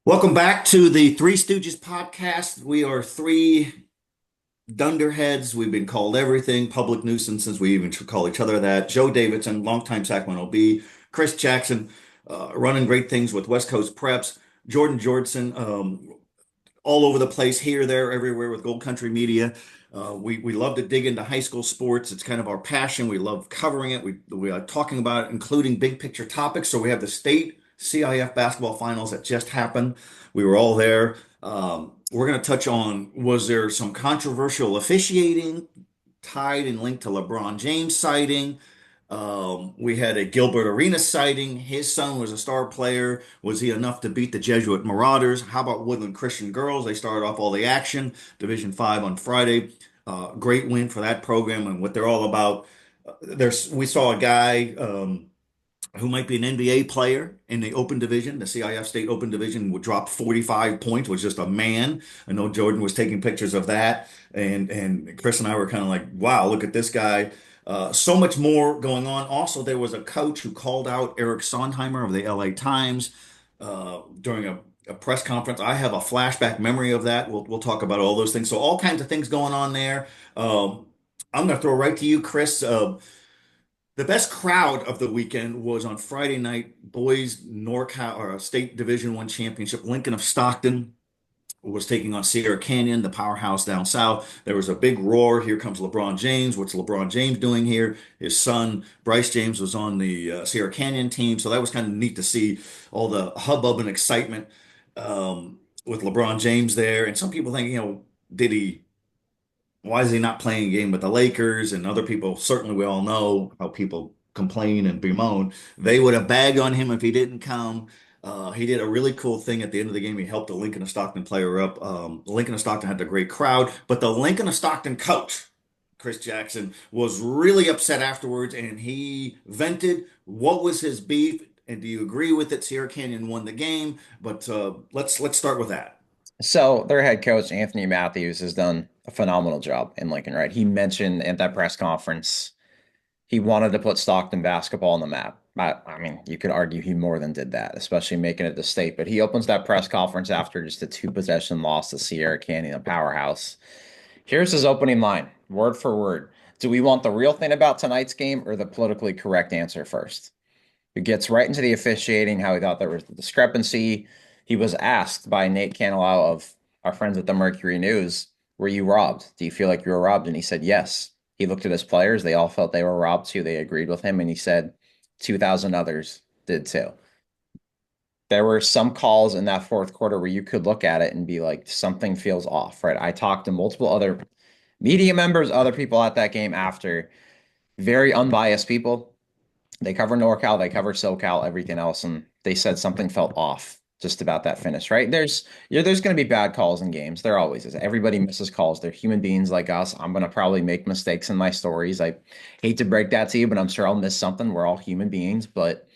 Welcome back to the Three Stooges Podcast. We are three dunderheads. We've been called everything, public nuisances. We even call each other that. Joe Davidson, longtime Sacramento Bee. Chris Jackson, running great things with West Coast Preps. Jordan Georgeson, all over the place, here, there, everywhere with Gold Country Media. We love to dig into high school sports. It's kind of our passion. We love covering it. We are talking about it, including big picture topics. So we have the state CIF basketball finals that just happened. We were all there. We're going to touch on, was there some controversial officiating tied and linked to LeBron James sighting? We had a Gilbert Arenas sighting. His son was a star player. Was he enough to beat the Jesuit Marauders? How about Woodland Christian Girls? They started off all the action. Division 5 on Friday. Great win for that program and what they're all about. We saw a guy who might be an NBA player in the Open Division, the CIF State Open Division, would drop 45 points, was just a man. I know Jordan was taking pictures of that, and Chris and I were kind of like, wow, look at this guy. So much more going on. Also, there was a coach who called out Eric Sondheimer of the LA Times during a press conference. I have a flashback memory of that. We'll talk about all those things. So all kinds of things going on there. I'm going to throw right to you, Chris. The best crowd of the weekend was on Friday night, boys NorCal or State Division One championship. Lincoln of Stockton was taking on Sierra Canyon, the powerhouse down south. There was a big roar. Here comes LeBron James. What's LeBron James doing here? His son, Bryce James, was on the Sierra Canyon team. So that was kind of neat to see all the hubbub and excitement with LeBron James there. And some people think, did he why is he not playing a game with the Lakers? And other people, certainly we all know how people complain and bemoan. They would have bagged on him if he didn't come. He did a really cool thing at the end of the game. He helped the Lincoln of Stockton player up. Lincoln of Stockton had a great crowd, but the Lincoln of Stockton coach, Chris Jackson, was really upset afterwards, and he vented. What was his beef? And do you agree with it? Sierra Canyon won the game, but let's start with that. So their head coach, Anthony Matthews, has done a phenomenal job in Lincoln, right? He mentioned at that press conference he wanted to put Stockton basketball on the map. I mean, you could argue he more than did that, especially making it to state. But he opens that press conference after just a two-possession loss to Sierra Canyon, a powerhouse. Here's his opening line, word for word. Do we want the real thing about tonight's game or the politically correct answer first? He gets right into the officiating, how he thought there was a discrepancy. He was asked by Nate Canilau of our friends at the Mercury News, were you robbed? Do you feel like you were robbed? And he said, yes. He looked at his players. They all felt they were robbed too. They agreed with him. And he said 2,000 others did too. There were some calls in that fourth quarter where you could look at it and be like, something feels off, right? I talked to multiple other media members, other people at that game after, very unbiased people. They cover NorCal, they cover SoCal, everything else, and they said something felt off just about that finish, right? There's going to be bad calls in games. There always is. Everybody misses calls. They're human beings like us. I'm going to probably make mistakes in my stories. I hate to break that to you, but I'm sure I'll miss something. We're all human beings, but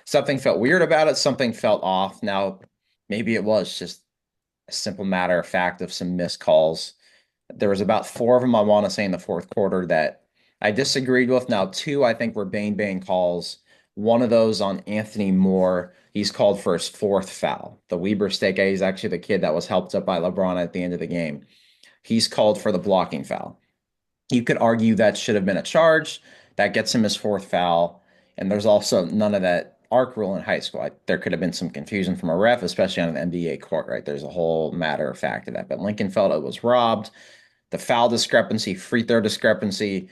something felt weird about it. Something felt off. Now, maybe it was just a simple matter of fact of some missed calls. There was about four of them, I want to say, in the fourth quarter that I disagreed with. Now, two, I think, were bang calls. One of those on Anthony Moore. He's called for his fourth foul. The Weber State guy, he's actually the kid that was helped up by LeBron at the end of the game. He's called for the blocking foul. You could argue that should have been a charge. That gets him his fourth foul. And there's also none of that arc rule in high school. There could have been some confusion from a ref, especially on an NBA court, right? There's a whole matter of fact of that. But Lincoln felt it was robbed. The foul discrepancy, free throw discrepancy,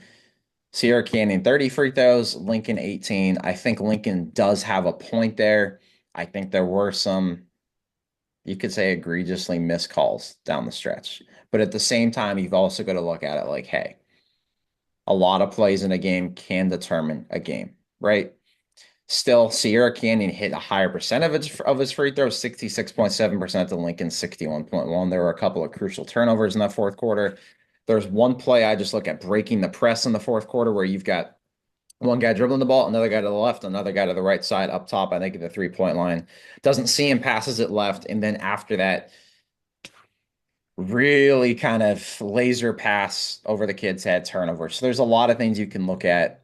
Sierra Canyon 30 free throws, Lincoln 18. I think Lincoln does have a point there. I think there were some, you could say, egregiously missed calls down the stretch. But at the same time, you've also got to look at it like, hey, a lot of plays in a game can determine a game, right? Still, Sierra Canyon hit a higher percentage of his free throws, 66.7% to Lincoln's 61.1. There were a couple of crucial turnovers in that fourth quarter. There's one play I just look at breaking the press in the fourth quarter where you've got one guy dribbling the ball, another guy to the left, another guy to the right side up top, I think at the 3-point line. Doesn't see him, passes it left. And then after that, really kind of laser pass over the kid's head turnover. So there's a lot of things you can look at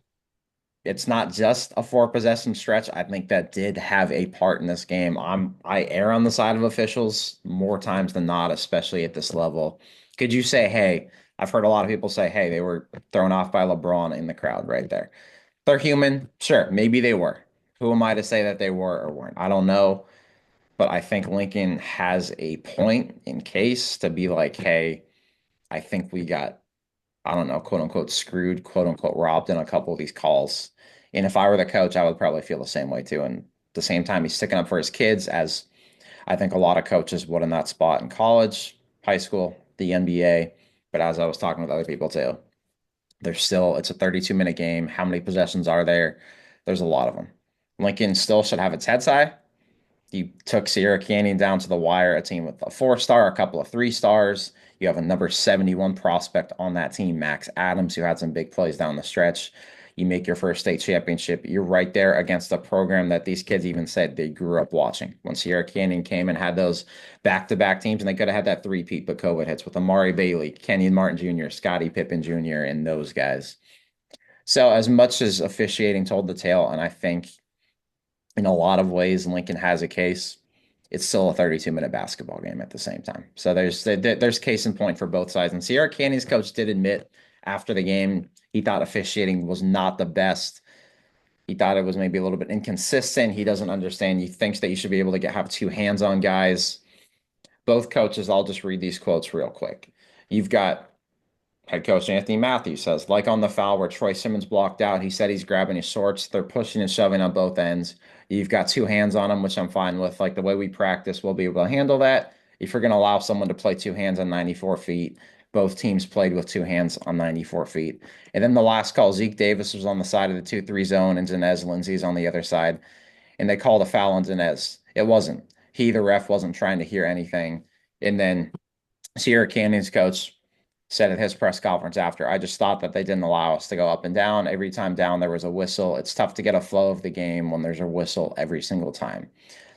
it's not just a four possession stretch. I think that did have a part in this game. I err on the side of officials more times than not, especially at this level. Could you say, hey, I've heard a lot of people say, hey, they were thrown off by LeBron in the crowd right there. They're human. Sure, maybe they were. Who am I to say that they were or weren't? I don't know. But I think Lincoln has a point in case to be like, hey, I think we got, I don't know, quote unquote, screwed, quote unquote, robbed in a couple of these calls. And if I were the coach, I would probably feel the same way too. And at the same time, he's sticking up for his kids, as I think a lot of coaches would in that spot in college, high school, the NBA. But as I was talking with other people too, there's still, it's a 32-minute game. How many possessions are there? There's a lot of them. Lincoln still should have its heads high. You took Sierra Canyon down to the wire, a team with a 4-star, a couple of 3 stars. You have a number 71 prospect on that team, Max Adams, who had some big plays down the stretch. You make your first state championship. You're right there against a program that these kids even said they grew up watching. When Sierra Canyon came and had those back-to-back teams, and they could have had that three-peat, but COVID hits with Amari Bailey, Kenyon Martin Jr., Scottie Pippen Jr., and those guys. So as much as officiating told the tale, and I think in a lot of ways, Lincoln has a case. It's still a 32-minute basketball game at the same time. So there's case in point for both sides. And Sierra Canyon's coach did admit after the game he thought officiating was not the best. He thought it was maybe a little bit inconsistent. He doesn't understand. He thinks that you should be able to have two hands on guys. Both coaches, I'll just read these quotes real quick. You've got head coach Anthony Matthews says, like on the foul where Troy Simmons blocked out, he said he's grabbing his shorts. They're pushing and shoving on both ends. You've got two hands on him, which I'm fine with. Like the way we practice, we'll be able to handle that. If you're going to allow someone to play two hands on 94 feet, both teams played with two hands on 94 feet. And then the last call, Zeke Davis was on the side of the 2-3 zone, and Zanez Lindsay's on the other side. And they called a foul on Zanez. It wasn't. He, the ref, wasn't trying to hear anything. And then Sierra Canyon's coach said at his press conference after, I just thought that they didn't allow us to go up and down. Every time down, there was a whistle. It's tough to get a flow of the game when there's a whistle every single time.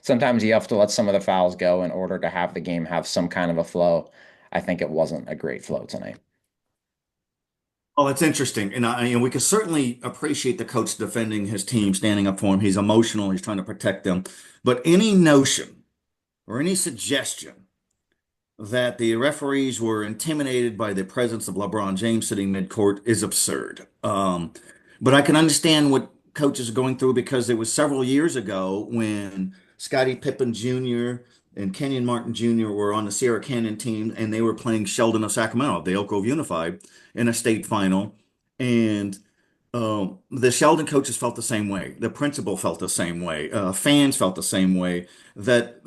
Sometimes you have to let some of the fouls go in order to have the game have some kind of a flow. I think it wasn't a great flow tonight. Oh, that's interesting. And we can certainly appreciate the coach defending his team, standing up for him. He's emotional. He's trying to protect them. But any notion or any suggestion that the referees were intimidated by the presence of LeBron James sitting midcourt is absurd. But I can understand what coaches are going through because it was several years ago when Scottie Pippen Jr. and Kenyon Martin Jr. were on the Sierra Canyon team and they were playing Sheldon of Sacramento, the Elk Grove Unified, in a state final. And the Sheldon coaches felt the same way. The principal felt the same way. Fans felt the same way. That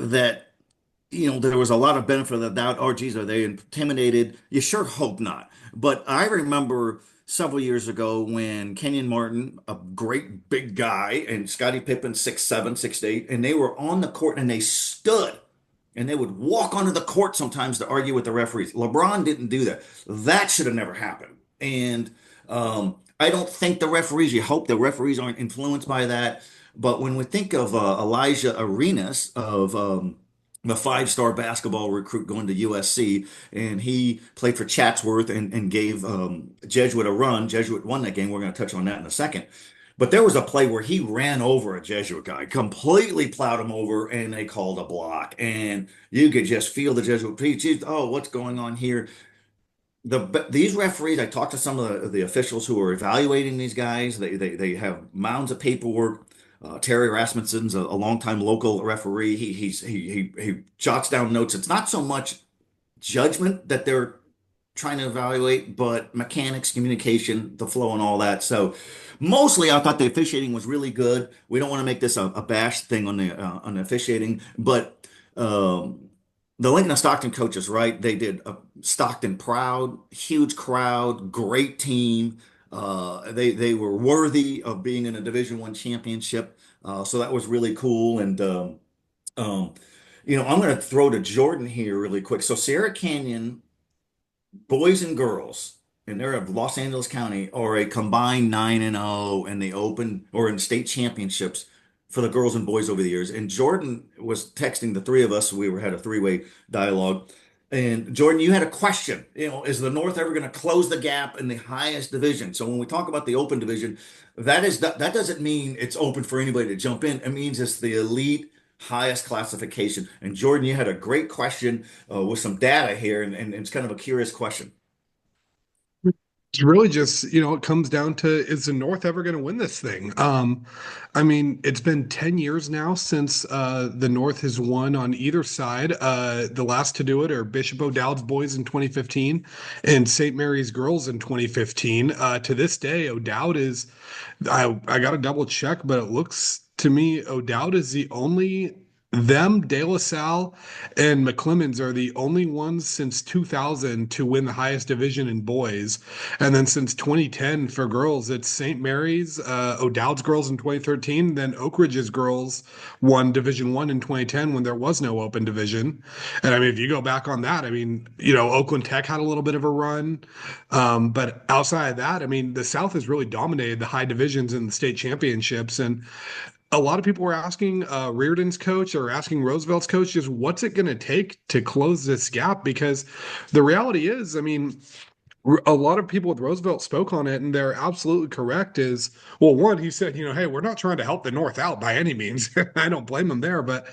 there was a lot of benefit of the doubt. Oh, geez, are they intimidated? You sure hope not. But I remember several years ago when Kenyon Martin, a great big guy, and Scottie Pippen, 6'7", 6'8", and they were on the court and they stood and they would walk onto the court sometimes to argue with the referees. LeBron didn't do that. That should have never happened. And I don't think the referees, you hope the referees aren't influenced by that. But when we think of Elijah Arenas of the 5-star basketball recruit going to USC, and he played for Chatsworth and gave Jesuit a run. Jesuit won that game. We're going to touch on that in a second. But there was a play where he ran over a Jesuit guy, completely plowed him over, and they called a block. And you could just feel the Jesuit, geez, oh, what's going on here? These referees, I talked to some of the officials who are evaluating these guys. They have mounds of paperwork. Terry Rasmussen's a longtime local referee. He jots down notes. It's not so much judgment that they're trying to evaluate, but mechanics, communication, the flow, and all that. So mostly, I thought the officiating was really good. We don't want to make this a bash thing on the officiating, but the Lincoln and Stockton coaches, right? They did Stockton proud, huge crowd, great team. They were worthy of being in a Division I championship. So that was really cool. And um, I'm going to throw to Jordan here really quick. So Sierra Canyon boys and girls, and they're of Los Angeles County, are a combined 9-0 in the Open or in state championships for the girls and boys over the years. And Jordan was texting the three of us. We had a three-way dialogue. And Jordan, you had a question. Is the North ever going to close the gap in the highest division? So when we talk about the open division, that doesn't mean it's open for anybody to jump in. It means it's the elite highest classification. And Jordan, you had a great question with some data here, and it's kind of a curious question. It's really just, it comes down to, is the North ever going to win this thing? I mean, it's been 10 years now since the North has won on either side. The last to do it are Bishop O'Dowd's boys in 2015 and St. Mary's girls in 2015. To this day, O'Dowd is, I got to double check, but it looks to me O'Dowd is the only them, De La Salle, and McClemens are the only ones since 2000 to win the highest division in boys. And then since 2010 for girls, it's St. Mary's, O'Dowd's girls in 2013, then Oak Ridge's girls won Division One in 2010 when there was no open division. And I mean, if you go back on that, I mean, Oakland Tech had a little bit of a run. But outside of that, I mean, the South has really dominated the high divisions in the state championships. And a lot of people were asking Reardon's coach or asking Roosevelt's coach, just what's it going to take to close this gap? Because the reality is, I mean, a lot of people with Roosevelt spoke on it, and they're absolutely correct. Is well, one, he said, hey, we're not trying to help the North out by any means. I don't blame him there, but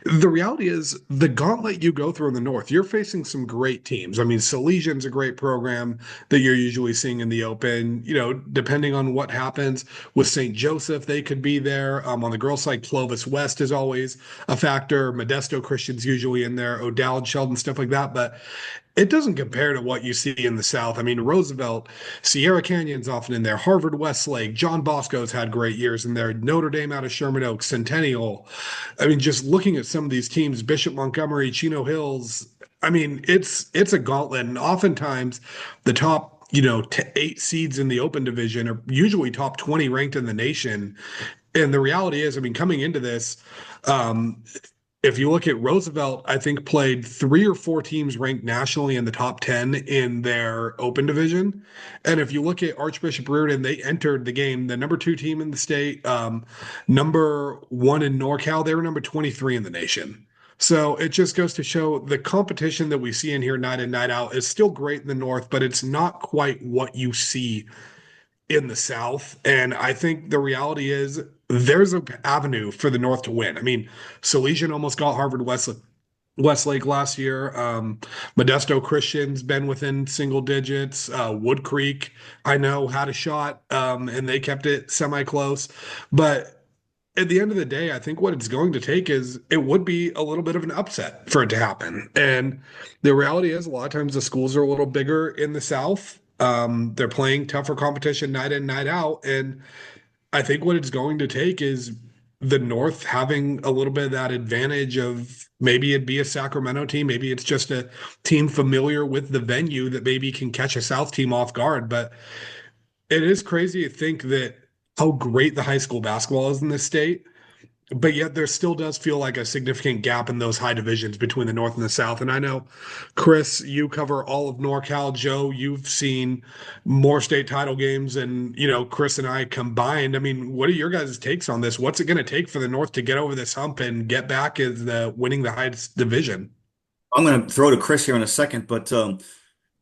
the reality is the gauntlet you go through in the North, you're facing some great teams. I mean, Salesian's a great program that you're usually seeing in the Open. Depending on what happens with St. Joseph, they could be there. On the girls' side, Clovis West is always a factor. Modesto Christian's usually in there. O'Dowd, Sheldon, stuff like that, but it doesn't compare to what you see in the South. I mean, Roosevelt, Sierra Canyon's often in there, Harvard Westlake, John Bosco's had great years in there, Notre Dame out of Sherman Oaks, Centennial. I mean, just looking at some of these teams, Bishop Montgomery, Chino Hills, I mean, it's a gauntlet. And oftentimes the top, 8 seeds in the open division are usually top 20 ranked in the nation. And the reality is, I mean, coming into this, if you look at Roosevelt, I think played 3 or 4 teams ranked nationally in the top 10 in their open division. And if you look at Archbishop Reardon, they entered the game, the number 2 team in the state, number 1 in NorCal, they were number 23 in the nation. So it just goes to show the competition that we see in here night in, night out is still great in the North, but it's not quite what you see in the South. And I think the reality is there's an avenue for the North to win. I mean, Salesian almost got Harvard Westlake last year. Modesto Christian's been within single digits. Wood Creek, I know, had a shot, and they kept it semi-close. But at the end of the day, I think what it's going to take is it would be a little bit of an upset for it to happen. And the reality is a lot of times the schools are a little bigger in the South. They're playing tougher competition night in, night out. And I think what it's going to take is the North having a little bit of that advantage of maybe it'd be a Sacramento team, maybe it's just a team familiar with the venue that maybe can catch a South team off guard. But it is crazy to think that how great the high school basketball is in this state. But yet there still does feel like a significant gap in those high divisions between the North and the South. And I know, Chris, you cover all of NorCal. Joe, you've seen more state title games and, Chris and I combined. I mean, what are your guys' takes on this? What's it going to take for the North to get over this hump and get back as the winning the highest division? I'm going to throw to Chris here in a second, but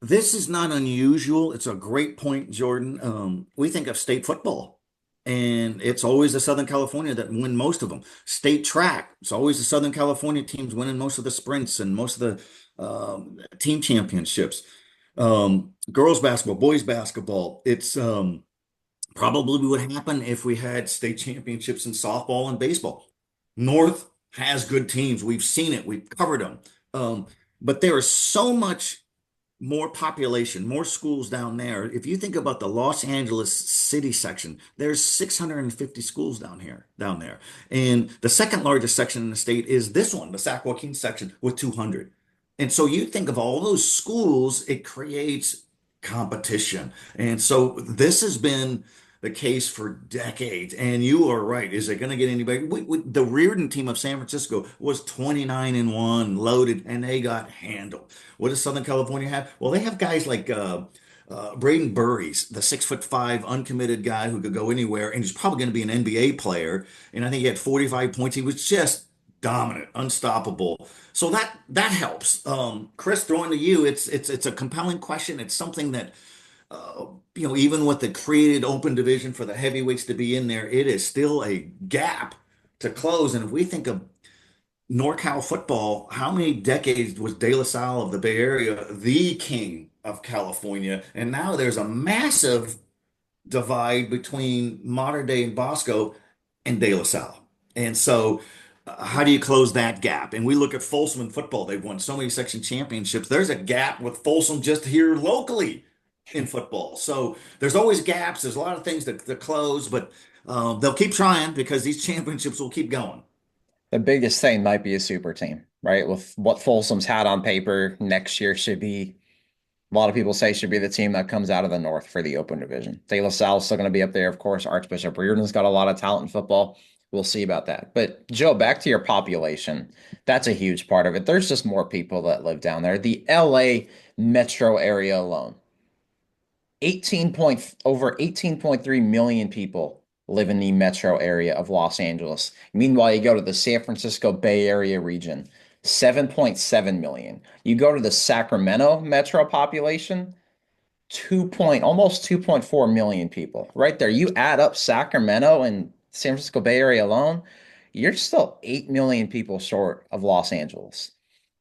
this is not unusual. It's a great point, Jordan. We think of state football, and it's always the Southern California that win most of them. State track, it's always the Southern California teams winning most of the sprints and most of the team championships. Girls basketball, boys basketball, it's probably would happen if we had state championships in softball and baseball. North has good teams. We've seen it. We've covered them. But there is so much more population, more schools down there. If you think about the Los Angeles city section, there's 650 schools down there. And the second largest section in the state is this one, the Sac Joaquin section with 200. And so you think of all those schools, it creates competition. And so this has been the case for decades. And you are right. Is it going to get anybody? The Reardon team of San Francisco was 29-1, loaded, and they got handled. What does Southern California have? Well, they have guys like Braden Burries, the 6'5" uncommitted guy who could go anywhere, and he's probably going to be an NBA player. And I think he had 45 points. He was just dominant, unstoppable. So that helps. Chris, throwing to you, it's a compelling question. It's something that even with the created open division for the heavyweights to be in there, it is still a gap to close. And if we think of NorCal football, how many decades was De La Salle of the Bay Area the king of California? And now there's a massive divide between modern day Bosco and De La Salle. And so, how do you close that gap? And we look at Folsom in football. They've won so many section championships. There's a gap with Folsom just here locally in football. So there's always gaps. There's a lot of things to close, but they'll keep trying because these championships will keep going. The biggest thing might be a super team, right? With what Folsom's had on paper, next year should be, a lot of people say should be the team that comes out of the North for the open division. De La Salle's still going to be up there, of course. Archbishop Reardon's got a lot of talent in football. We'll see about that. But Joe, back to your population. That's a huge part of it. There's just more people that live down there. The LA metro area alone, over 18.3 million people live in the metro area of Los Angeles. Meanwhile, you go to the San Francisco Bay Area region, 7.7 million. You go to the Sacramento metro population, almost 2.4 million people. Right there. You add up Sacramento and San Francisco Bay Area alone, you're still 8 million people short of Los Angeles.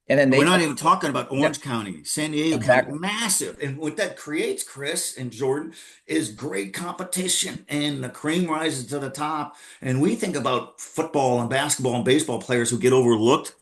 And then We're not even talking about yeah, Orange County, San Diego County, exactly. massive. And what that creates, Chris and Jordan, is great competition, and the cream rises to the top. And we think about football and basketball and baseball players who get overlooked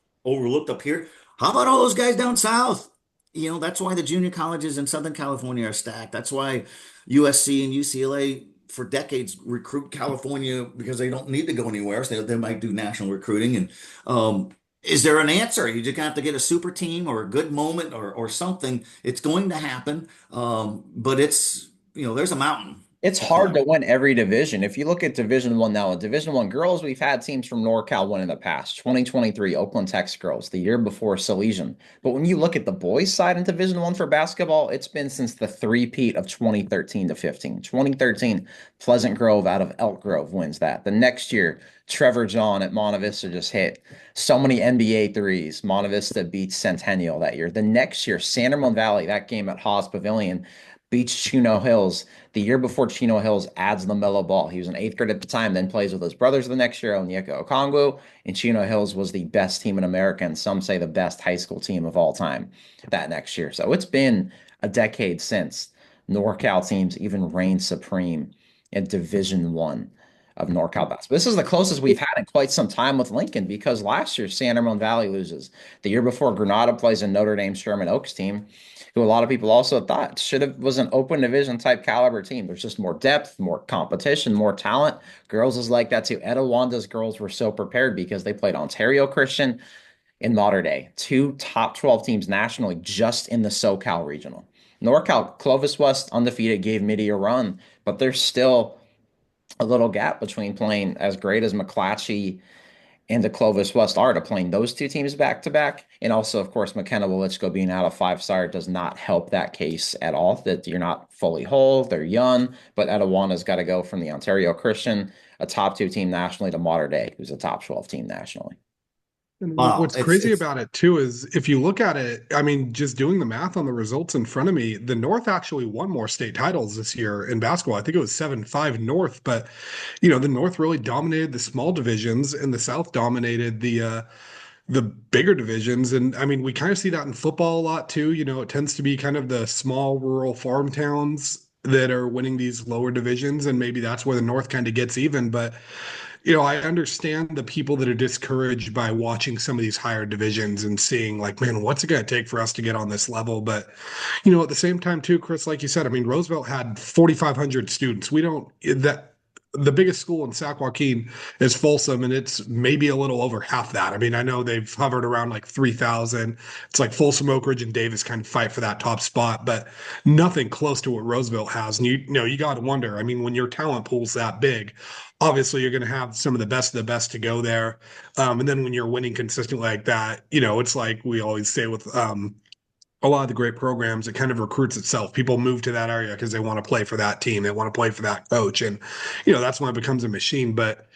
up here. How about all those guys down south? That's why the junior colleges in Southern California are stacked. That's why USC and UCLA for decades recruit California because they don't need to go anywhere. So they might do national recruiting. And is there an answer? You just have to get a super team or a good moment or something. It's going to happen. But there's a mountain It's to hard climb. to win every division. If you look at Division One now, Division One girls, we've had teams from NorCal win in the past. 2023, Oakland Tech's girls, the year before Salesian. But when you look at the boys' side in Division One for basketball, it's been since the three-peat of 2013 to 15. 2013, Pleasant Grove out of Elk Grove wins that. The next year, Trevor John at Monte Vista just hit so many NBA threes. Monte Vista beats Centennial that year. The next year, San Ramon Valley, that game at Haas Pavilion, beats Chino Hills. The year before, Chino Hills adds LaMelo Ball. He was in eighth grade at the time, then plays with his brothers the next year, Onyeka Okongwu, and Chino Hills was the best team in America, and some say the best high school team of all time that next year. So it's been a decade since NorCal teams even reigned supreme in Division One of NorCal basketball. This is the closest we've had in quite some time with Lincoln because last year San Ramon Valley loses. The year before, Granada plays a Notre Dame Sherman Oaks team who a lot of people also thought was an open division type caliber team. There's just more depth, more competition, more talent. Girls is like that too. Etiwanda's girls were so prepared because they played Ontario Christian in modern day, two top 12 teams nationally just in the SoCal regional. NorCal, Clovis West undefeated gave Midi a run, but there's still a little gap between playing as great as McClatchy and the Clovis West are to playing those two teams back to back. And also, of course, McKenna Wolichko being out of five-star does not help that case at all, that you're not fully whole. They're young, but Etiwanda's got to go from the Ontario Christian, a top two team nationally, to Mater Dei, who's a top 12 team nationally. And Wow, what's it's crazy it's about it too is if you look at it, I mean, just doing the math on the results in front of me, the North actually won more state titles this year in basketball. I think it was 7-5 North, but the North really dominated the small divisions and the South dominated the bigger divisions. And I mean, we kind of see that in football a lot too. It tends to be kind of the small rural farm towns that are winning these lower divisions, and maybe that's where the North kind of gets even. But I understand the people that are discouraged by watching some of these higher divisions and seeing like, man, what's it going to take for us to get on this level? But, at the same time too, Chris, like you said, I mean, Roosevelt had 4,500 students. We don't, that the biggest school in Sac Joaquin is Folsom, and it's maybe a little over half that. I mean, I know they've hovered around like 3,000. It's like Folsom, Oak Ridge, and Davis kind of fight for that top spot, but nothing close to what Roosevelt has. And you got to wonder. I mean, when your talent pool's that big, obviously you're going to have some of the best to go there. And then when you're winning consistently like that, it's like we always say with a lot of the great programs, it kind of recruits itself. People move to that area because they want to play for that team. They want to play for that coach. And, that's when it becomes a machine. But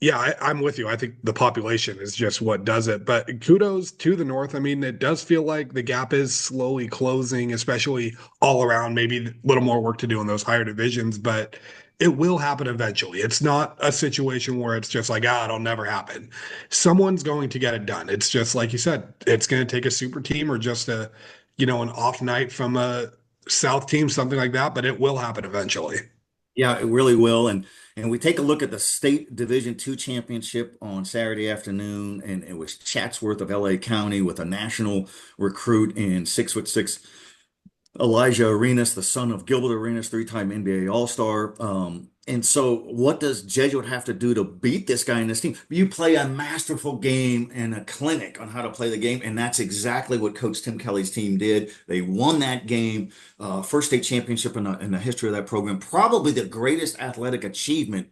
Yeah, I'm with you. I think the population is just what does it. But kudos to the North. I mean, it does feel like the gap is slowly closing, especially all around. Maybe a little more work to do in those higher divisions, but it will happen eventually. It's not a situation where it's just like, it'll never happen. Someone's going to get it done. It's just like you said, it's going to take a super team or just an off night from a South team, something like that, but it will happen eventually. Yeah, it really will. And we take a look at the state Division II championship on Saturday afternoon, and it was Chatsworth of LA County with a national recruit in 6'6" Elijah Arenas, the son of Gilbert Arenas, three-time NBA All-Star. And so what does Jesuit have to do to beat this guy in this team? You play a masterful game and a clinic on how to play the game, and that's exactly what Coach Tim Kelly's team did. They won that game, first state championship in the history of that program, probably the greatest athletic achievement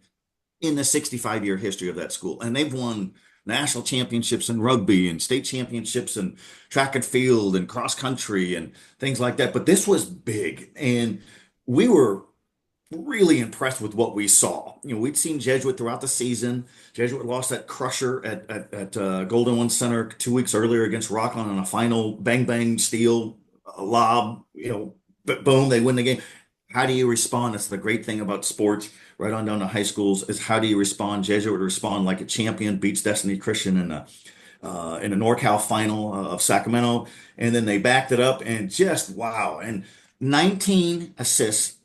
in the 65-year history of that school. And they've won national championships in rugby and state championships in track and field and cross country and things like that. But this was big. And we were really impressed with what we saw. We'd seen Jesuit throughout the season. Jesuit lost that crusher at Golden One Center 2 weeks earlier against Rockland on a final bang bang steal lob. But boom, they win the game. How do you respond? That's the great thing about sports, right on down to high schools, is how do you respond? Jesuit would respond like a champion, beats Destiny Christian in a NorCal final of Sacramento, and then they backed it up and just wow. And 19 assists,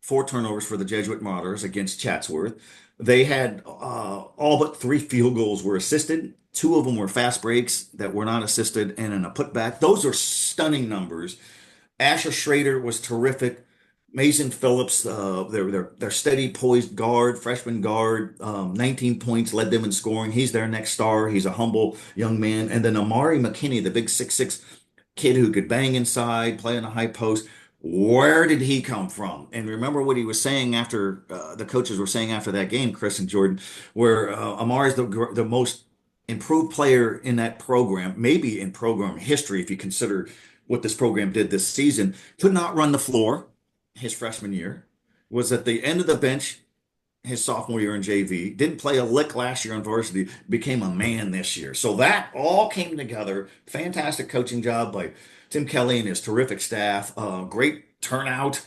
4 turnovers for the Jesuit Martyrs against Chatsworth. They had all but 3 field goals were assisted. 2 of them were fast breaks that were not assisted, and in a putback. Those are stunning numbers. Asher Schrader was terrific. Mason Phillips, their steady, poised guard, freshman guard, 19 points, led them in scoring. He's their next star. He's a humble young man. And then Amari McKinney, the big 6'6" kid who could bang inside, play in a high post. Where did he come from? And remember what he was saying after the coaches were saying after that game, Chris and Jordan, where Amari's the most improved player in that program, maybe in program history, if you consider what this program did this season. Could not run the floor his freshman year, was at the end of the bench his sophomore year in JV, didn't play a lick last year on varsity, became a man this year. So that all came together. Fantastic coaching job by Tim Kelly and his terrific staff. Great turnout.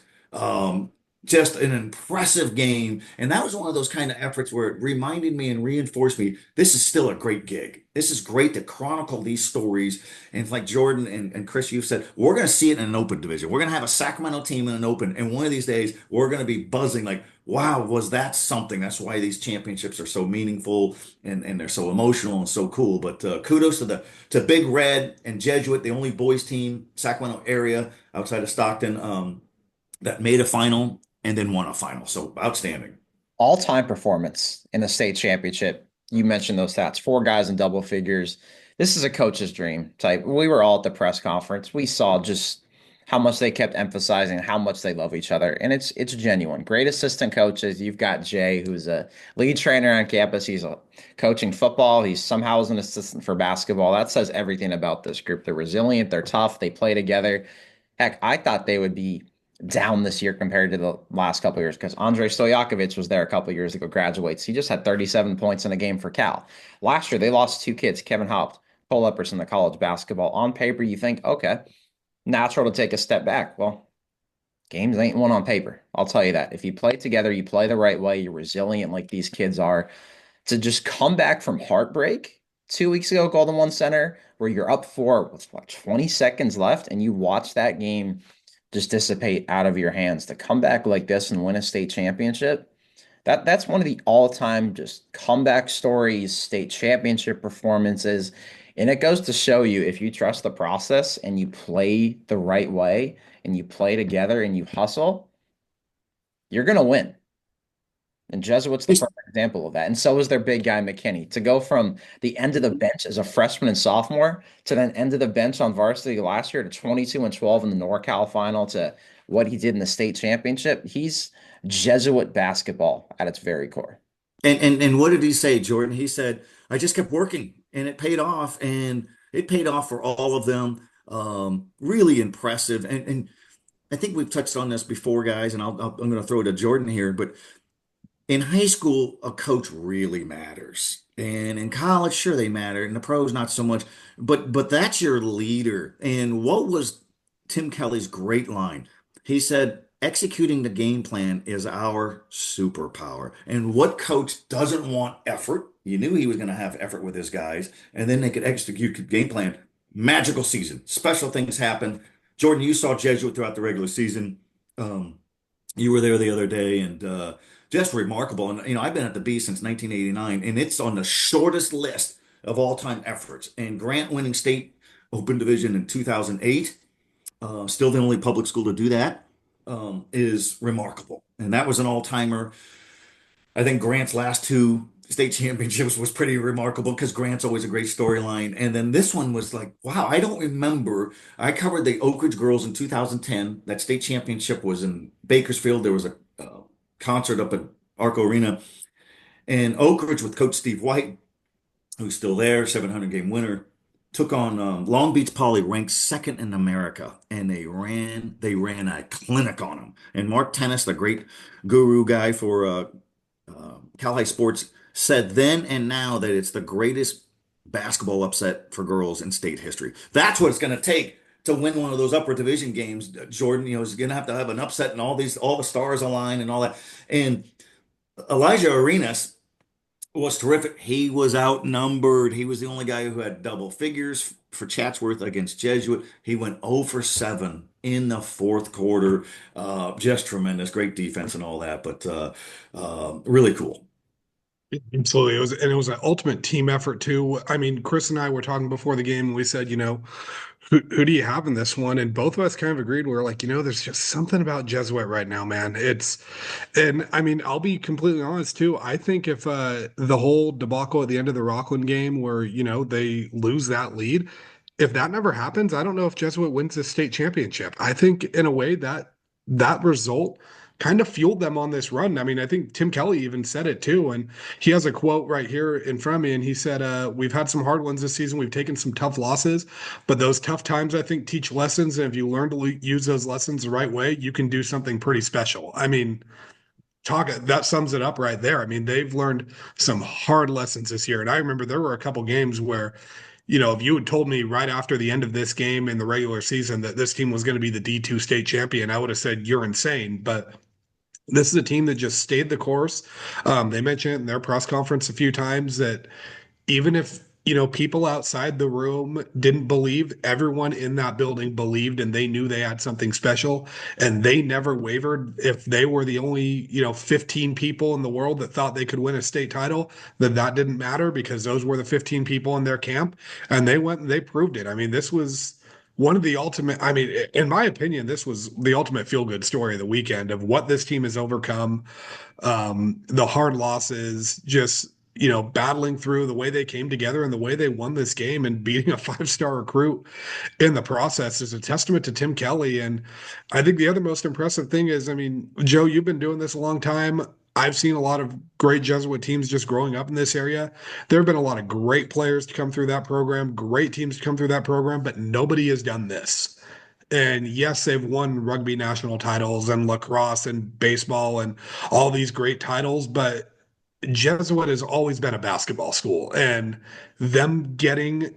Just an impressive game. And that was one of those kind of efforts where it reminded me and reinforced me this is still a great gig. This is great to chronicle these stories. And like Jordan and Chris, you've said, we're going to see it in an open division. We're going to have a Sacramento team in an open. And one of these days, we're going to be buzzing like, wow, was that something? That's why these championships are so meaningful and they're so emotional and so cool. But kudos to Big Red and Jesuit, the only boys team, Sacramento area outside of Stockton, that made a final and then won a final. So outstanding. All-time performance in the state championship. You mentioned those stats, 4 guys in double figures. This is a coach's dream type. We were all at the press conference. We saw just how much they kept emphasizing how much they love each other. And it's genuine. Great assistant coaches. You've got Jay, who's a lead trainer on campus. He's coaching football. He's somehow an assistant for basketball. That says everything about this group. They're resilient. They're tough. They play together. Heck, I thought they would be down this year compared to the last couple of years because Andrei Stojakovic was there a couple of years ago, graduates. He just had 37 points in a game for Cal. Last year, they lost 2 kids, Kevin Haupt, Cole Epperson, the college basketball. On paper, you think, okay, natural to take a step back. Well, games ain't won on paper. I'll tell you that. If you play together, you play the right way, you're resilient like these kids are, to just come back from heartbreak 2 weeks ago, Golden One Center, where you're up 4 with 20 seconds left, and you watch that game just dissipate out of your hands, to come back like this and win a state championship. That's one of the all-time just comeback stories, state championship performances. And it goes to show you, if you trust the process and you play the right way and you play together and you hustle, you're going to win. And Jesuit's the perfect example of that. And so is their big guy, McKinney. To go from the end of the bench as a freshman and sophomore to then end of the bench on varsity last year to 22-12 in the NorCal final to what he did in the state championship, he's Jesuit basketball at its very core. And what did he say, Jordan? He said, I just kept working and it paid off, and it paid off for all of them. Really impressive. And I think we've touched on this before, guys, and I'm going to throw it to Jordan here, but In high school, a coach really matters. And in college, sure they matter. In the pros, not so much. But that's your leader. And what was Tim Kelly's great line? He said, executing the game plan is our superpower. And what coach doesn't want effort? You knew he was going to have effort with his guys, and then they could execute the game plan. Magical season. Special things happen. Jordan, you saw Jesuit throughout the regular season. Um, you were there the other day, and just remarkable. And I've been at the Bee since 1989, and it's on the shortest list of all-time efforts. And Grant winning state open division in 2008, still the only public school to do that, is remarkable. And that was an all-timer. I think Grant's last two state championships was pretty remarkable because Grant's always a great storyline. And then this one was like, wow, I don't remember. I covered the Oak Ridge girls in 2010. That state championship was in Bakersfield. There was a concert up at Arco Arena. And Oak Ridge with Coach Steve White, who's still there, 700 game winner, took on Long Beach Poly, ranked second in America, and they ran a clinic on them. And Mark Tennis, the great guru guy for Cal High Sports, said then and now that it's the greatest basketball upset for girls in state history. That's what it's going to take to win one of those upper division games. Jordan, is going to have an upset and all the stars align and all that. And Elijah Arenas was terrific. He was outnumbered. He was the only guy who had double figures for Chatsworth against Jesuit. He went 0 for 7 in the fourth quarter. Just tremendous, great defense and all that, but really cool. Absolutely. It was an ultimate team effort too. I mean, Chris and I were talking before the game and we said, who do you have in this one? And both of us kind of agreed. We were like, there's just something about Jesuit right now, man. And I mean, I'll be completely honest too. I think if the whole debacle at the end of the Rockland game where, they lose that lead, if that never happens, I don't know if Jesuit wins the state championship. I think in a way that result kind of fueled them on this run. I mean, I think Tim Kelly even said it too. And he has a quote right here in front of me. And he said, we've had some hard ones this season. We've taken some tough losses, but those tough times, I think, teach lessons. And if you learn to use those lessons the right way, you can do something pretty special. I mean, that sums it up right there. I mean, they've learned some hard lessons this year. And I remember there were a couple games where, if you had told me right after the end of this game in the regular season that this team was going to be the D2 state champion, I would have said, you're insane. But this is a team that just stayed the course. They mentioned it in their press conference a few times that even if, people outside the room didn't believe, everyone in that building believed and they knew they had something special and they never wavered. If they were the only, 15 people in the world that thought they could win a state title, then that didn't matter because those were the 15 people in their camp and they went and they proved it. I mean, this was one of the ultimate, I mean, in my opinion, this was the ultimate feel-good story of the weekend of what this team has overcome, the hard losses, just, battling through the way they came together and the way they won this game and beating a five-star recruit in the process is a testament to Tim Kelly. And I think the other most impressive thing is, I mean, Joe, you've been doing this a long time. I've seen a lot of great Jesuit teams just growing up in this area. There have been a lot of great players to come through that program, great teams to come through that program, but nobody has done this. And yes, they've won rugby national titles and lacrosse and baseball and all these great titles, but Jesuit has always been a basketball school. And them getting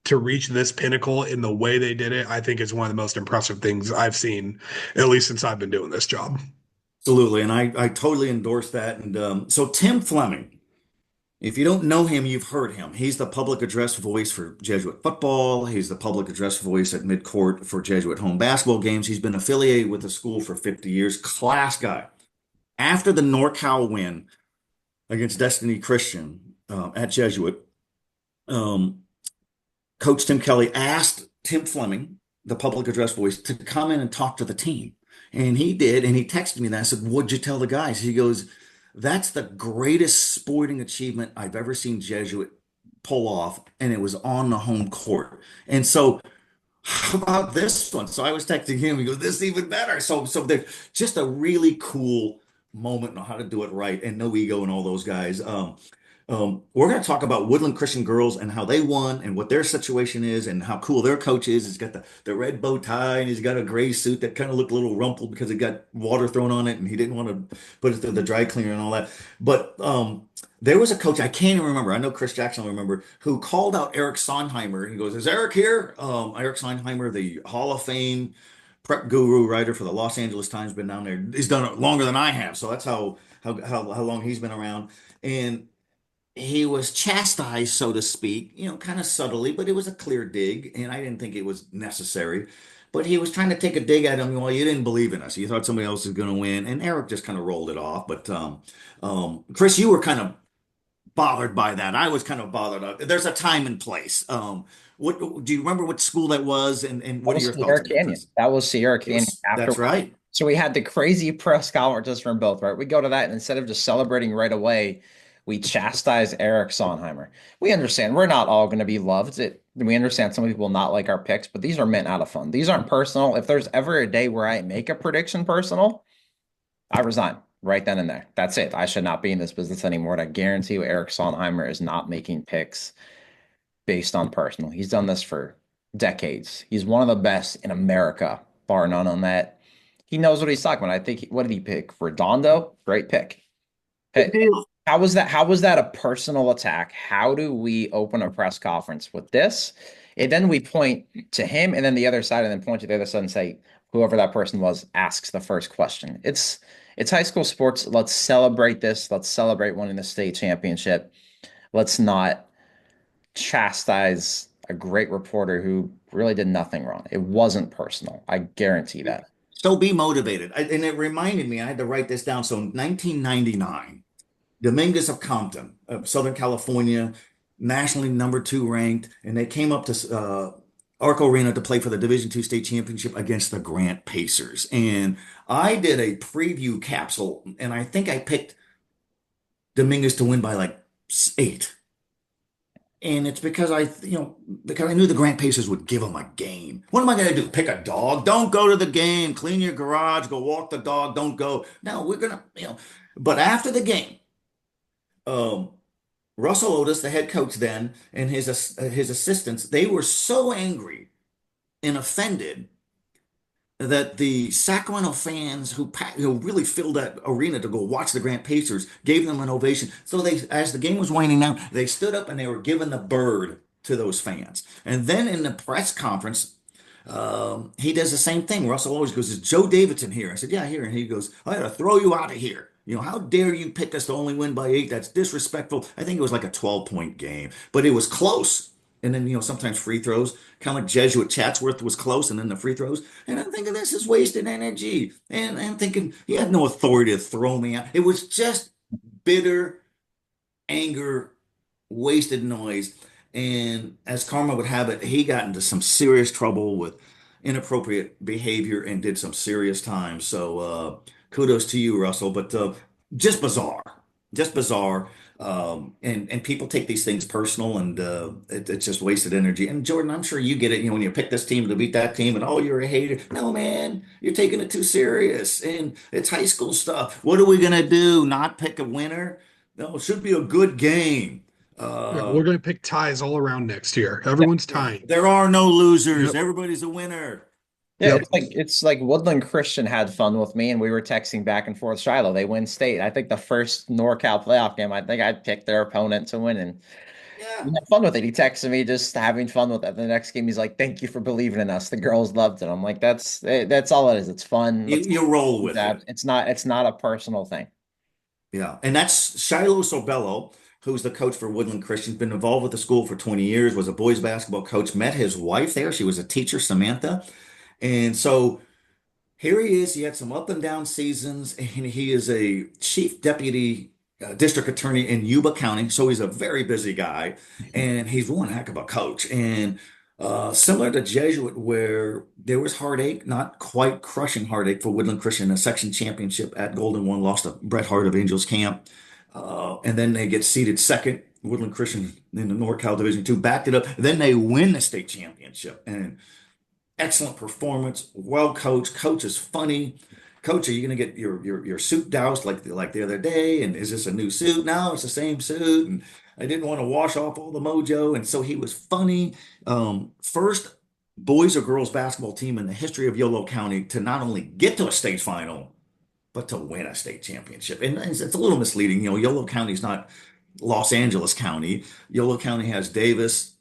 to reach this pinnacle in the way they did it, I think is one of the most impressive things I've seen, at least since I've been doing this job. Absolutely. And I totally endorse that. And so Tim Fleming, if you don't know him, you've heard him. He's the public address voice for Jesuit football. He's the public address voice at midcourt for Jesuit home basketball games. He's been affiliated with the school for 50 years. Class guy. After the NorCal win against Destiny Christian at Jesuit, Coach Tim Kelly asked Tim Fleming, the public address voice, to come in and talk to the team. And he did. And he texted me that. I said, what'd you tell the guys? He goes, that's the greatest sporting achievement I've ever seen Jesuit pull off. And it was on the home court. And so how about this one? So I was texting him. He goes, this is even better. So there's just a really cool moment on how to do it right and no ego and all those guys. We're going to talk about Woodland Christian girls and how they won and what their situation is and how cool their coach is. He's got the red bow tie and he's got a gray suit that kind of looked a little rumpled because it got water thrown on it and he didn't want to put it through the dry cleaner and all that. But there was a coach, I can't even remember. I know Chris Jackson will remember, who called out Eric Sonheimer. He goes, "Is Eric here?" Eric Sonheimer, the Hall of Fame prep guru writer for the Los Angeles Times, been down there. He's done it longer than I have. So that's how long he's been around. And he was chastised, so to speak, kind of subtly, but it was a clear dig, and I didn't think it was necessary. But he was trying to take a dig at him. Well, you didn't believe in us. You thought somebody else was going to win, and Eric just kind of rolled it off. But Chris, you were kind of bothered by that. I was kind of bothered. There's a time and place. What do you remember what school that was, and That what are was your thoughts Sierra on that, Canyon. Chris? That was Sierra Canyon after. That's right. So we had the crazy press conferences from both, right? We go to that, and instead of just celebrating right away, we chastise Eric Sonheimer. We understand we're not all going to be loved. We understand some people will not like our picks, but these are meant out of fun. These aren't personal. If there's ever a day where I make a prediction personal, I resign right then and there. That's it. I should not be in this business anymore. And I guarantee you, Eric Sonheimer is not making picks based on personal. He's done this for decades. He's one of the best in America, bar none on that. He knows what he's talking about. I think, what did he pick? Redondo? Great pick. Good Hey, deal. how was that? How was that a personal attack? How do we open a press conference with this? And then we point to him and then the other side and then point to the other side and say, whoever that person was asks the first question. It's high school sports. Let's celebrate this. Let's celebrate winning the state championship. Let's not chastise a great reporter who really did nothing wrong. It wasn't personal. I guarantee that. So be motivated. And it reminded me, I had to write this down. So 1999. Dominguez of Compton, of Southern California, nationally number 2 ranked, and they came up to Arco Arena to play for the Division II state championship against the Grant Pacers. And I did a preview capsule, and I think I picked Dominguez to win by like 8. And it's because I knew the Grant Pacers would give them a game. What am I going to do? Pick a dog? Don't go to the game. Clean your garage. Go walk the dog. Don't go. No, we're gonna. But after the game, um, Russell Otis, the head coach then, and his assistants, they were so angry and offended that the Sacramento fans who really filled that arena to go watch the Grant Pacers gave them an ovation. So as the game was winding down, they stood up and they were giving the bird to those fans. And then in the press conference, he does the same thing. Russell always goes, "Is Joe Davidson here?" I said, "Yeah, here." And he goes, "I got to throw you out of here. How dare you pick us to only win by 8? That's disrespectful." I think it was like a 12-point game, but it was close. And then, sometimes free throws, kind of like Jesuit Chatsworth was close, and then the free throws. And I'm thinking, this is wasted energy. And I'm thinking, he had no authority to throw me out. It was just bitter anger, wasted noise. And as karma would have it, he got into some serious trouble with inappropriate behavior and did some serious time. So kudos to you, Russell. But just bizarre, just bizarre. And people take these things personal, and it's just wasted energy. And Jordan, I'm sure you get it. When you pick this team to beat that team, and oh, you're a hater. No, man, you're taking it too serious, and it's high school stuff. What are we gonna do? Not pick a winner? No, it should be a good game. Yeah, Uh, we're going to pick ties all around next year. Yeah. Everyone's yeah, tying. there are no losers. Yep. Everybody's a winner. Yeah, Yep. it's like Woodland Christian had fun with me, and we were texting back and forth. Shiloh, they win state. I think the first NorCal playoff game, I think I picked their opponent to win, and Yeah, we had fun with it. He texted me just having fun with it. The next game, he's like, "Thank you for believing in us. The girls loved it." I'm like, that's all it is. It's fun. you, Let's you roll do with that. it. It's not a personal thing. Yeah, and that's Shiloh Sobello, who's the coach for Woodland Christian, been involved with the school for 20 years, was a boys basketball coach, met his wife there. She was a teacher, Samantha. And so here he is. He had some up and down seasons, and he is a chief deputy district attorney in Yuba County. So he's a very busy guy, and he's one heck of a coach. And similar to Jesuit, where there was heartache, not quite crushing heartache for Woodland Christian, a section championship at Golden One, lost to Bret Hart of Angels Camp. And then they get seeded second, Woodland Christian in the NorCal Division II, backed it up. Then they win the state championship. And excellent performance, well coached. Coach is funny. Coach, are you going to get your suit doused like the other day? And is this a new suit? No, it's the same suit. And I didn't want to wash off all the mojo. And so he was funny. First boys or girls basketball team in the history of Yolo County to not only get to a state final, but to win a state championship. And it's a little misleading. You know, Yolo County is not Los Angeles County. Yolo County has Davis,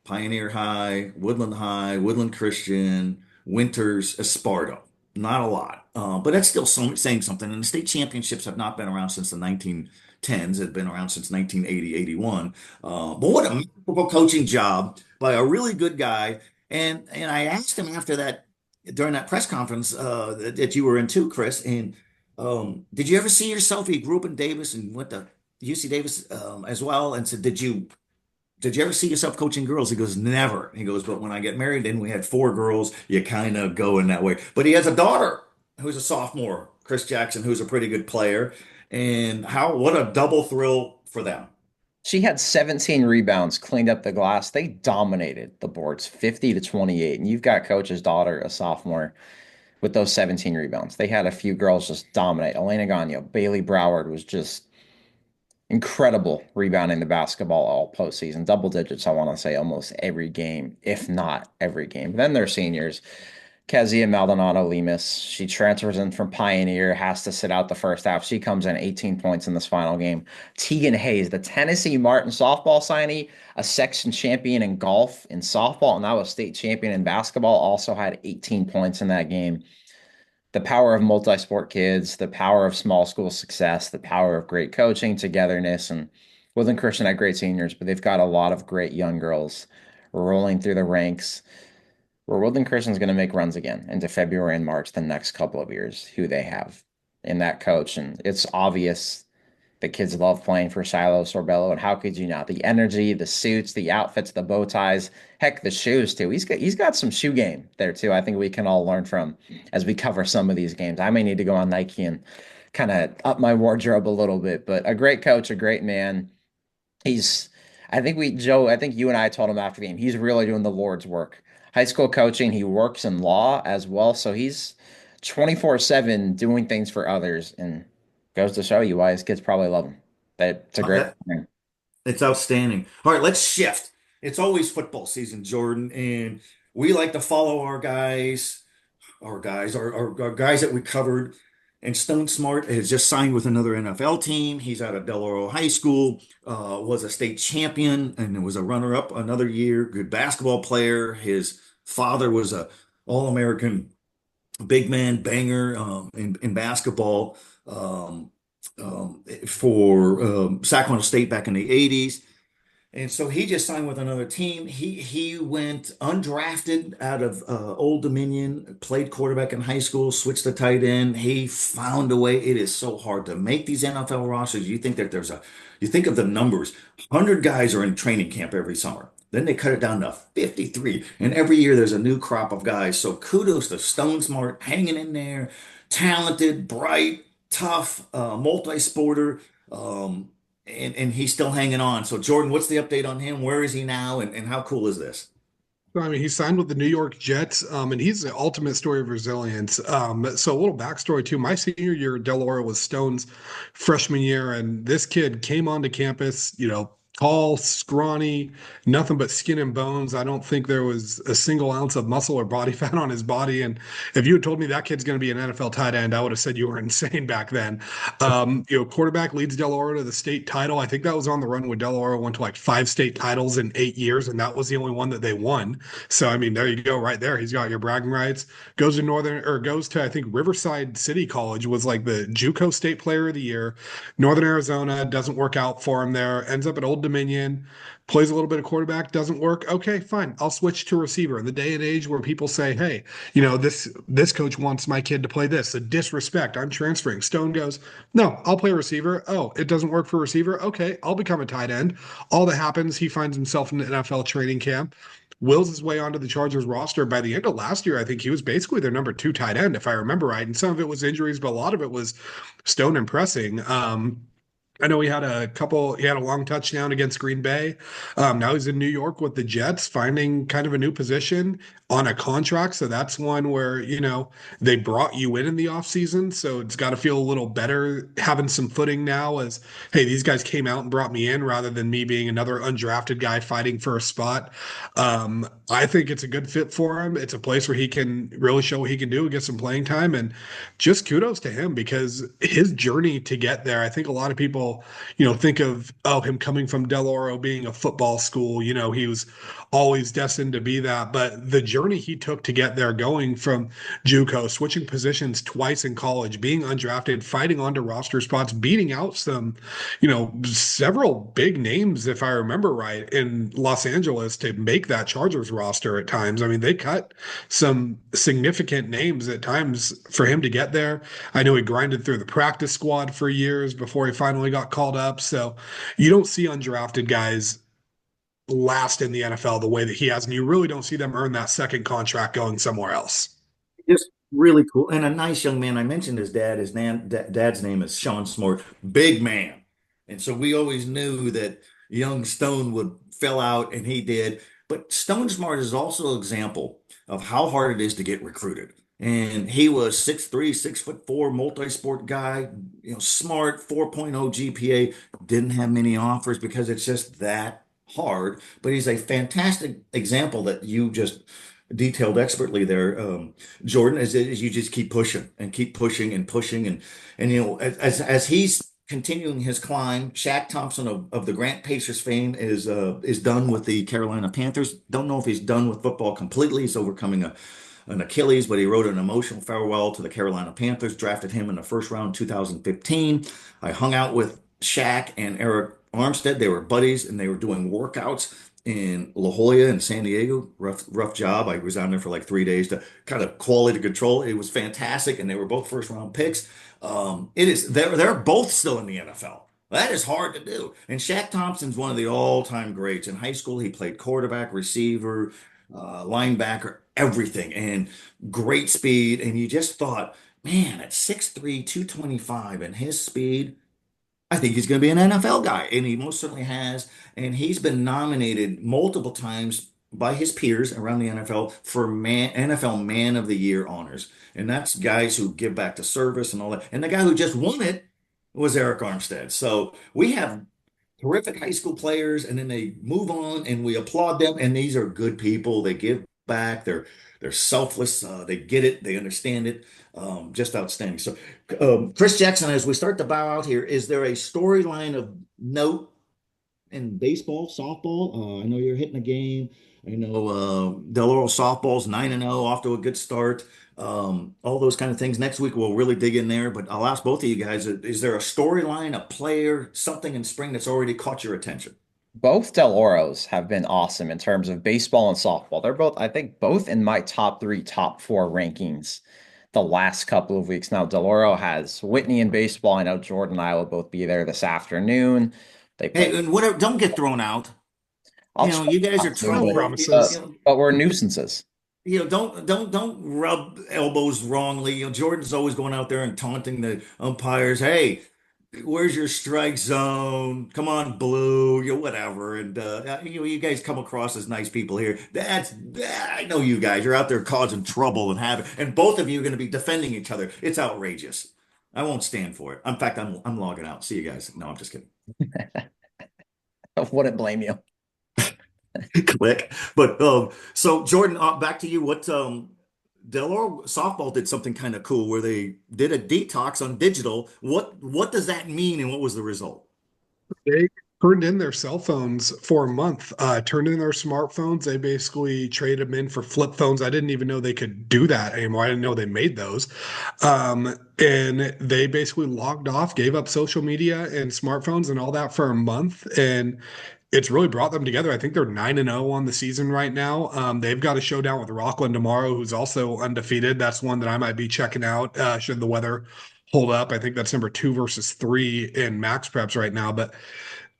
Pioneer High, Woodland Christian, Winters, Esparto. Not a lot, but that's still saying something. And the state championships have not been around since the 1910s. They've been around since 1980, 81. But what a memorable coaching job by a really good guy. And I asked him after that, during that press conference that you were in too, Chris. And did you ever see yourself? He grew up in Davis and went to UC Davis as well. And said, did you ever see yourself coaching girls? He goes, never. He goes, but when I get married, then we had four girls. You kind of go in that way. But he has a daughter who's a sophomore, Chris Jackson, who's a pretty good player. And what a double thrill for them. She had 17 rebounds, cleaned up the glass. They dominated the boards 50-28. And you've got coach's daughter, a sophomore, with those 17 rebounds. They had a few girls just dominate. Elena Gagno, Bailey Broward was just incredible rebounding the basketball all postseason, double digits, I want to say almost every game, if not every game. Then they're seniors. Kezia Maldonado Lemus, she transfers in from Pioneer, has to sit out the first half. She comes in 18 points in this final game. Tegan Hayes, the Tennessee Martin softball signee, a section champion in golf, in softball, and now a state champion in basketball, also had 18 points in that game. The power of multi-sport kids, the power of small school success, the power of great coaching, togetherness, and Woodland Christian had great seniors, but they've got a lot of great young girls rolling through the ranks. Where Woodland Christian is going to make runs again into February and March the next couple of years, who they have in that coach. And it's obvious the kids love playing for Shiloh Sorbello, and how could you not? The energy, the suits, the outfits, the bow ties, heck, the shoes too. He's got some shoe game there too. I think we can all learn from as we cover some of these games. I may need to go on Nike and kind of up my wardrobe a little bit, but a great coach, a great man. I think you and I told him after the game, he's really doing the Lord's work. High school coaching, he works in law as well, so he's 24/7 doing things for others, and goes to show you why his kids probably love him. That's a great thing. It's outstanding. All right, let's shift. It's always football season, Jordan, and we like to follow our guys that we covered. And Stone Smart has just signed with another NFL team. He's out of Del Oro High School, was a state champion, and was a runner-up another year. Good basketball player. His father was a All-American big man banger in basketball for Sacramento State back in the 80s. And so he just signed with another team. He went undrafted out of Old Dominion, played quarterback in high school, switched to tight end. He found a way. It is so hard to make these NFL rosters. You think that you think of the numbers. 100 guys are in training camp every summer. Then they cut it down to 53. And every year there's a new crop of guys. So kudos to Stone Smart hanging in there, talented, bright, tough, multi-sporter. And he's still hanging on. So, Jordan, what's the update on him? Where is he now? And how cool is this? I mean, he signed with the New York Jets, and he's the ultimate story of resilience. So a little backstory too. My senior year at Del Oro was Stone's freshman year, and this kid came onto campus, tall, scrawny, nothing but skin and bones. I don't think there was a single ounce of muscle or body fat on his body. And if you had told me that kid's going to be an NFL tight end, I would have said you were insane back then. Quarterback leads Del Oro to the state title. I think that was on the run when Del Oro went to like 5 state titles in 8 years, and that was the only one that they won. So, I mean, there you go, right there. He's got your bragging rights. Goes to, I think, Riverside City College, was like the JUCO State Player of the Year. Northern Arizona doesn't work out for him there. Ends up at Old Dominion, plays a little bit of quarterback, doesn't work. Okay, fine. I'll switch to receiver. In the day and age where people say, hey, this coach wants my kid to play this, a disrespect, I'm transferring. Stone goes, no, I'll play receiver. Oh, it doesn't work for receiver. Okay, I'll become a tight end. All that happens, he finds himself in the NFL training camp, wills his way onto the Chargers roster. By the end of last year, I think he was basically their number 2 tight end, if I remember right. And some of it was injuries, but a lot of it was Stone impressing. I know he had a long touchdown against Green Bay. Now he's in New York with the Jets, finding kind of a new position on a contract. So that's one where, they brought you in the offseason. So it's got to feel a little better having some footing now as, hey, these guys came out and brought me in rather than me being another undrafted guy fighting for a spot. I think it's a good fit for him. It's a place where he can really show what he can do and get some playing time. And just kudos to him because his journey to get there, I think a lot of people, think of, him coming from Del Oro being a football school, he was always destined to be that. But the journey he took to get there, going from JUCO, switching positions twice in college, being undrafted, fighting onto roster spots, beating out some, several big names, if I remember right, in Los Angeles to make that Chargers roster at times. I mean, they cut some significant names at times for him to get there. I know he grinded through the practice squad for years before he finally got called up. So you don't see undrafted guys last in the NFL the way that he has, and you really don't see them earn that second contract going somewhere else. Just really cool. And a nice young man. I mentioned his dad. Dad's name is Sean Smart, big man. And so we always knew that young Stone would fill out, and he did. But Stone Smart is also an example of how hard it is to get recruited. And he was 6'3", 6'4", multi-sport guy, smart, 4.0 GPA, didn't have many offers because it's just that hard. But he's a fantastic example that you just detailed expertly there, Jordan, as you just keep pushing and keep pushing and pushing. And as he's continuing his climb, Shaq Thompson of the Grant Pacers fame is done with the Carolina Panthers. Don't know if he's done with football completely. He's overcoming an Achilles, but he wrote an emotional farewell to the Carolina Panthers, drafted him in the first round 2015. I hung out with Shaq and Eric Armstead. They were buddies and they were doing workouts in La Jolla and San Diego. Rough job. I was down there for like 3 days to kind of quality control. It was fantastic, and they were both first round picks. They're both still in the NFL. That is hard to do. And Shaq Thompson's one of the all-time greats. In high school, he played quarterback, receiver, linebacker, everything, and great speed. And you just thought, man, at 6'3", 225, and his speed, I think he's going to be an NFL guy, and he most certainly has. And he's been nominated multiple times by his peers around the NFL for NFL Man of the Year honors. And that's guys who give back to service and all that. And the guy who just won it was Eric Armstead. So we have terrific high school players, and then they move on, and we applaud them. And these are good people. They give back. They're selfless. They get it. They understand it. Just outstanding. So, Chris Jackson, as we start to bow out here, is there a storyline of note in baseball, softball? I know you're hitting a game. I know Del Oro softball's 9-0, off to a good start. All those kind of things. Next week we'll really dig in there. But I'll ask both of you guys: is there a storyline, a player, something in spring that's already caught your attention? Both Del Oros have been awesome in terms of baseball and softball. They're both, I think, both in my top three, top four rankings the last couple of weeks. Now, Del Oro has Whitney in baseball. I know Jordan and I will both be there this afternoon. Hey, and whatever, don't get thrown out. You guys are trouble. Promises. But we're nuisances. Don't rub elbows wrongly. Jordan's always going out there and taunting the umpires. Hey, where's your strike zone? Come on, blue, whatever. And you guys come across as nice people here. I know you guys. You're out there causing trouble and both of you are going to be defending each other. It's outrageous. I won't stand for it. In fact, I'm logging out. See you guys. No, I'm just kidding. I wouldn't blame you. Click. But so Jordan, back to you. What Del Oro softball did something kind of cool where they did a detox on digital. What does that mean, and what was the result? They turned in their cell phones for a month, turned in their smartphones. They basically traded them in for flip phones. I didn't even know they could do that anymore. I didn't know they made those. And they basically logged off, gave up social media and smartphones and all that for a month. And it's really brought them together. I think they're 9-0 on the season right now. They've got a showdown with Rockland tomorrow, who's also undefeated. That's one that I might be checking out should the weather hold up. I think that's number 2 versus 3 in max preps right now. But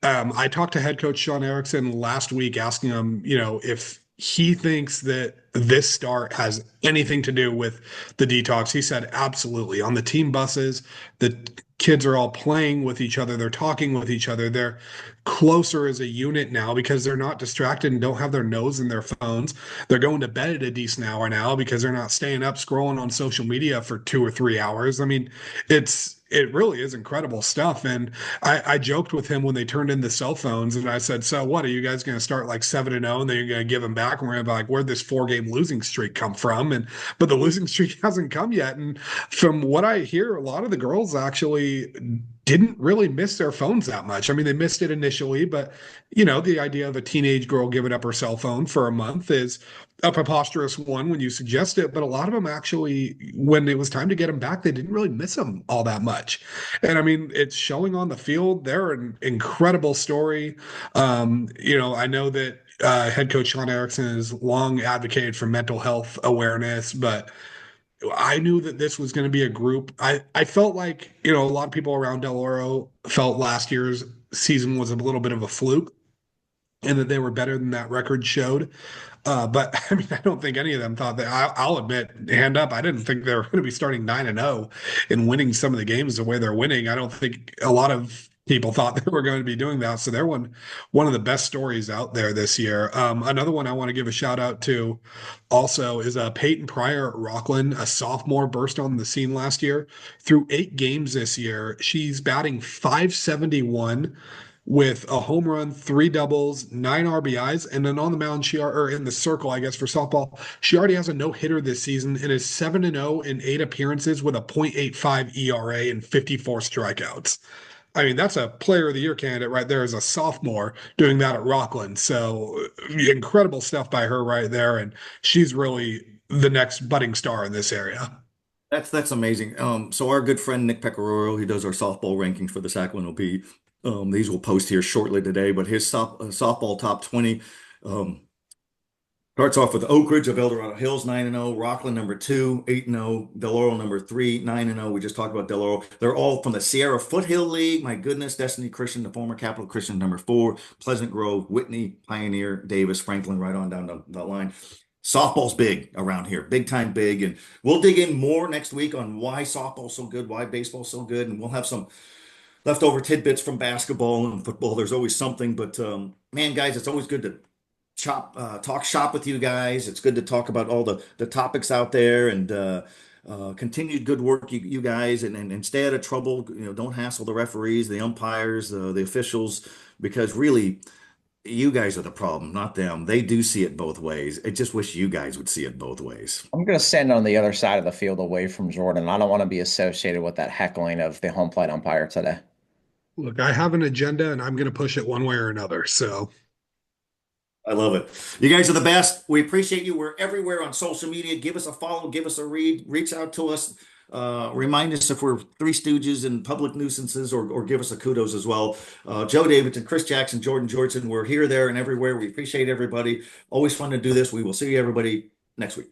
I talked to head coach Sean Erickson last week, asking him, if he thinks that this start has anything to do with the detox. He said absolutely. On the team buses, the kids are all playing with each other. They're talking with each other. They're closer as a unit now because they're not distracted and don't have their nose in their phones. They're going to bed at a decent hour now because they're not staying up scrolling on social media for 2 or 3 hours. I mean, it really is incredible stuff. And I joked with him when they turned in the cell phones, and I said, "So what? Are you guys going to start like 7-0, and then you're going to give them back? And we're going to be like, where'd this 4-game losing streak come from?" And but the losing streak hasn't come yet. And from what I hear, a lot of the girls actually didn't really miss their phones that much. I mean, they missed it initially, but the idea of a teenage girl giving up her cell phone for a month is a preposterous one when you suggest it. But a lot of them actually, when it was time to get them back, they didn't really miss them all that much. And I mean, it's showing on the field. They're an incredible story. I know that head coach Sean Erickson has long advocated for mental health awareness, but I knew that this was going to be a group. I felt like, a lot of people around Del Oro felt last year's season was a little bit of a fluke and that they were better than that record showed. But I mean, I don't think any of them thought that. I'll admit, hand up, I didn't think they were going to be starting 9-0 and winning some of the games the way they're winning. I don't think a lot of people thought they were going to be doing that. So they're one of the best stories out there this year. Another one I want to give a shout out to also is Peyton Pryor at Rockland, a sophomore, burst on the scene last year. Through 8 games this year, she's batting .571 with a home run, 3 doubles, 9 RBIs, and then on the mound, or in the circle, I guess, for softball, she already has a no-hitter this season and is 7-0 in 8 appearances with a .85 ERA and 54 strikeouts. I mean, that's a player of the year candidate right there as a sophomore doing that at Rockland. So incredible stuff by her right there. And she's really the next budding star in this area. That's amazing. So our good friend Nick Pecoraro, he does our softball rankings for the Sacramento Bee. These will post here shortly today, but his softball top 20 starts off with Oak Ridge of El Dorado Hills, 9-0, Rockland number 2, 8-0, Del Oro number 3, 9-0. We just talked about Del Oro. They're all from the Sierra Foothill League. My goodness, Destiny Christian, the former Capital Christian, number 4, Pleasant Grove, Whitney, Pioneer, Davis, Franklin, right on down the line. Softball's big around here, big time big. And we'll dig in more next week on why softball's so good, why baseball's so good. And we'll have some leftover tidbits from basketball and football. There's always something. But man, guys, it's always good to talk shop with you guys. It's good to talk about all the topics out there and continued good work, you guys, and stay out of trouble. Don't hassle the referees, the umpires, the officials, because really, you guys are the problem, not them. They do see it both ways. I just wish you guys would see it both ways. I'm going to stand on the other side of the field away from Jordan. I don't want to be associated with that heckling of the home plate umpire today. Look, I have an agenda and I'm going to push it one way or another. So I love it. You guys are the best. We appreciate you. We're everywhere on social media. Give us a follow, give us a read, reach out to us. Remind us if we're Three Stooges and public nuisances, or give us a kudos as well. Joe Davidson, Chris Jackson, Jordan Georgeson. We're here, there, and everywhere. We appreciate everybody. Always fun to do this. We will see you everybody next week.